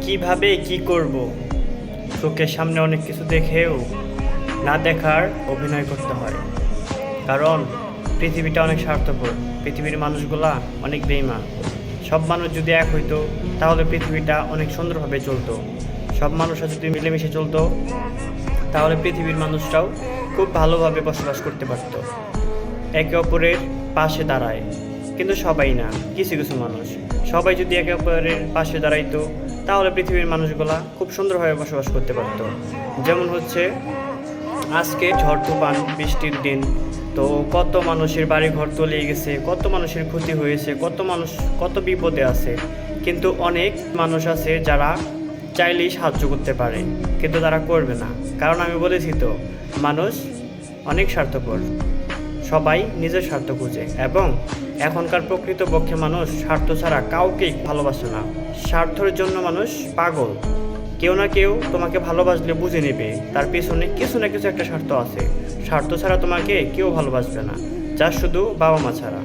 কিভাবে কি করব, চোখের সামনে অনেক কিছু দেখেও না দেখার অভিনয় করতে হয়। কারণ পৃথিবীটা অনেক স্বার্থপর, পৃথিবীর মানুষগুলা অনেক বেইমান। সব মানুষ যদি এক হইতো তাহলে পৃথিবীটা অনেক সুন্দরভাবে চলতো। সব মানুষরা যদি মিলেমিশে চলতো তাহলে পৃথিবীর মানুষরাও খুব ভালোভাবে বসবাস করতে পারত, একে অপরের পাশে দাঁড়ায়। কিন্তু সবাই না, কিছু কিছু মানুষ। সবাই যদি একে অপরের পাশে দাঁড়াইতো তাহলে পৃথিবীর মানুষগুলা খুব সুন্দরভাবে বসবাস করতে পারত। যেমন হচ্ছে আজকে ঝড় তুফান বৃষ্টির দিন, তো কত মানুষের বাড়ি ঘর তলিয়ে গেছে, কত মানুষের ক্ষতি হয়েছে, কত মানুষ কত বিপদে আছে। কিন্তু অনেক মানুষ আছে যারা চাইলেই সাহায্য করতে পারে, কিন্তু তারা করবে না। কারণ আমি বলেছি তো, মানুষ অনেক স্বার্থপর, সবাই নিজের স্বার্থ খুঁজে। এবং এখনকার প্রকৃতপক্ষে মানুষ স্বার্থ ছাড়া কাউকেই ভালোবাসে না। স্বার্থের জন্য মানুষ পাগল। কেউ না কেউ তোমাকে ভালোবাসলে বুঝে নেবে তার পেছনে কিছু না কিছু একটা স্বার্থ আছে। স্বার্থ ছাড়া তোমাকে কেউ ভালোবাসবে না, যা শুধু বাবা মা ছাড়া।